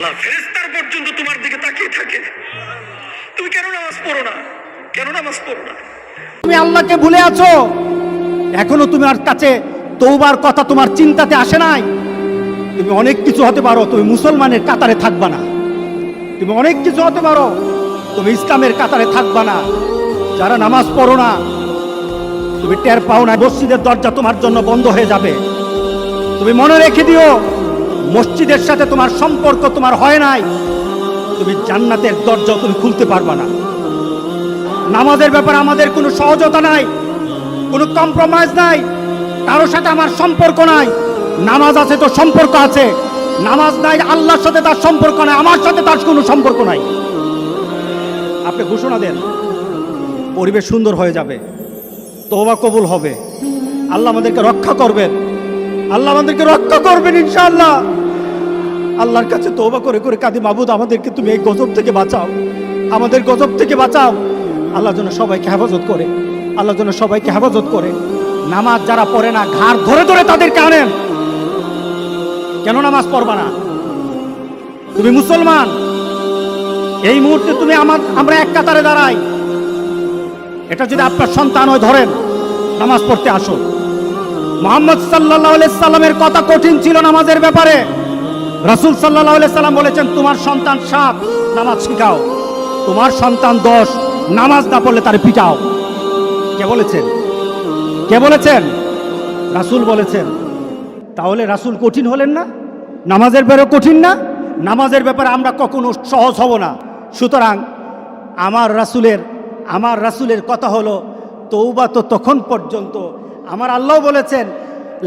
ফেরেশতার পর্যন্ত তোমার দিকে তাকিয়ে থাকে, তুমি কেন নামাজ পড়ো না? কেন নামাজ পড়ো না? তুমি আল্লাহকে ভুলে আছো, এখনো তোমার কাছে তওবার কথা তোমার চিন্তাতে আসে নাই। তুমি অনেক কিছু হতে পারো, তুমি মুসলমানের কাতারে থাকবা না। তুমি অনেক কিছু হতে পারো, তুমি ইসলামের কাতারে থাকবা না। যারা নামাজ পড়ো না, তুমি টের পাও না, মসজিদের দরজা তোমার জন্য বন্ধ হয়ে যাবে। তুমি মনে রেখে দিও, মসজিদের সাথে তোমার সম্পর্ক তোমার হয় নাই, তুমি জান্নাতের দরজা তুমি খুলতে পারবা না। নামাজের ব্যাপারে আমাদের কোনো সহজতা নাই, কোনো কম্প্রোমাইজ নাই, কারোর সাথে আমার সম্পর্ক নাই। নামাজ আছে তো সম্পর্ক আছে, নামাজ নাই আল্লাহর সাথে তার সম্পর্ক নাই, আমার সাথে তার কোনো সম্পর্ক নাই। আপনি ঘোষণা দেন, পরিবেশ সুন্দর হয়ে যাবে, তওবা কবুল হবে, আল্লাহ আমাদেরকে রক্ষা করবেন, আল্লাহ আমাদেরকে রক্ষা করবেন ইনশাআল্লাহ। আল্লাহর কাছে তওবা করে করে কাঁদি, মাবুদ আমাদেরকে তুমি এই গজব থেকে বাঁচাও, আমাদের গজব থেকে বাঁচাও। আল্লাহ যেন সবাইকে হেফাজত করে, আল্লাহ যেন সবাইকে হেফাজত করে। নামাজ যারা পড়ে না, ঘাড় ধরে ধরে তাদেরকে আনেন। কেন নামাজ পড়বা না? তুমি মুসলমান, এই মুহূর্তে তুমি আমরা এক কাতারে দাঁড়াই। এটা যদি আপনার সন্তান হয়, ধরেন নামাজ পড়তে আসো। মুহাম্মদ সাল্লাল্লাহু আলাইহি সাল্লামের কথা কঠিন ছিল নামাজের ব্যাপারে। রাসূল সাল্লাল্লাহু আলাইহি সাল্লাম বলেছেন, তোমার সন্তান 7 নামাজ শিখাও, তোমার সন্তান 10 নামাজ না পড়লে তার পিটাও। কে বলেছেন? কে বলেছেন? রাসূল বলেছেন। তাহলে রাসূল কঠিন হলেন না? নামাজের ব্যাপারে কঠিন না? নামাজের ব্যাপারে আমরা কখনো সহজ হব না। সুতরাং আমার রাসূলের কথা হলো, তওবা তো তখন পর্যন্ত। আমার আল্লাহ বলেছেন,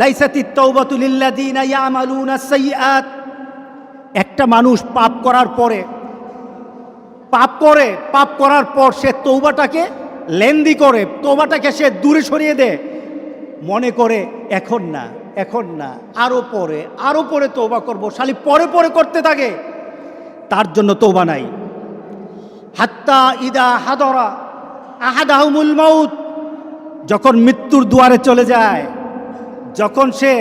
লাইসাতিত তাওবাতু লিল্লাযিনা ইয়ামালুনা সাইয়্যাত। একটা মানুষ পাপ করার পর সে তওবাটাকে লেন্দি করে, তওবাটাকে সে দূরে সরিয়ে দেয়, মনে করে এখন না আরো পরে তওবা করব, শালি পরে করতে থাকে, তার জন্য তওবা নাই। হাত্তা ইদা হাদরা আহাদাহুমুল মাউত, যখন মৃত্যুর দুয়ারে চলে যায়, যখন সে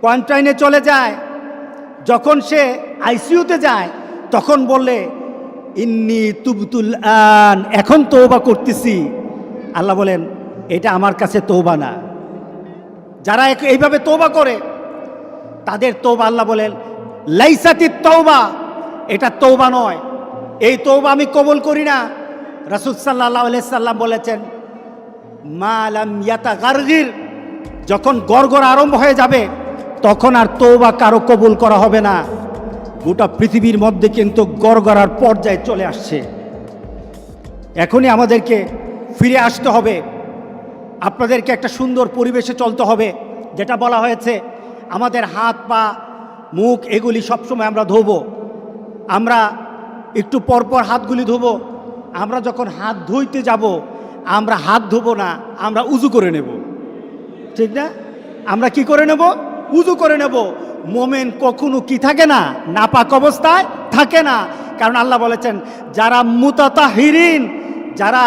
কোয়ারেন্টাইনে চলে যায়, যখন সে আইসিইউতে যায়, তখন বললে ইন্নী তুবতুল আন, এখন তওবা করতেছি। আল্লাহ বলেন, এটা আমার কাছে তওবা না। যারা এইভাবে তওবা করে, তাদের তওবা আল্লাহ বলেন লাইসাতিত তওবা, এটা তওবা নয়, এই তওবা আমি কবুল করি না। রাসূল সাল্লাল্লাহু আলাইহি সাল্লাম বলেছেন, মা লাম ইয়াতাগারগির, যখন গড়গড় আরম্ভ হয়ে যাবে, তখন আর তওবা কারো কবুল করা হবে না। গোটা পৃথিবীর মধ্যে কিন্তু গড়গড়ার পর্যায়ে চলে আসছে। এখনই আমাদেরকে ফিরে আসতে হবে, আপনাদেরকে একটা সুন্দর পরিবেশে চলতে হবে। যেটা বলা হয়েছে, আমাদের হাত পা মুখ এগুলি সবসময় আমরা ধোবো, আমরা একটু পরপর হাতগুলি ধোবো। আমরা যখন হাত ধুইতে যাব, আমরা হাত ধোবো না, আমরা উজু করে নেব, ঠিক না? আমরা কি করে নেব? উজু করে নেব। মোমেন কখনো কি থাকে না, নাপাক অবস্থায় থাকে না। কারণ আল্লাহ বলেছেন, যারা মুতাতাহিরিন, যারা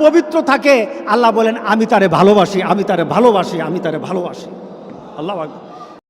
পবিত্র থাকে, আল্লাহ বলেন আমি তারে ভালোবাসি, আমি তারে ভালোবাসি, আমি তারে ভালোবাসি। আল্লাহু আকবার।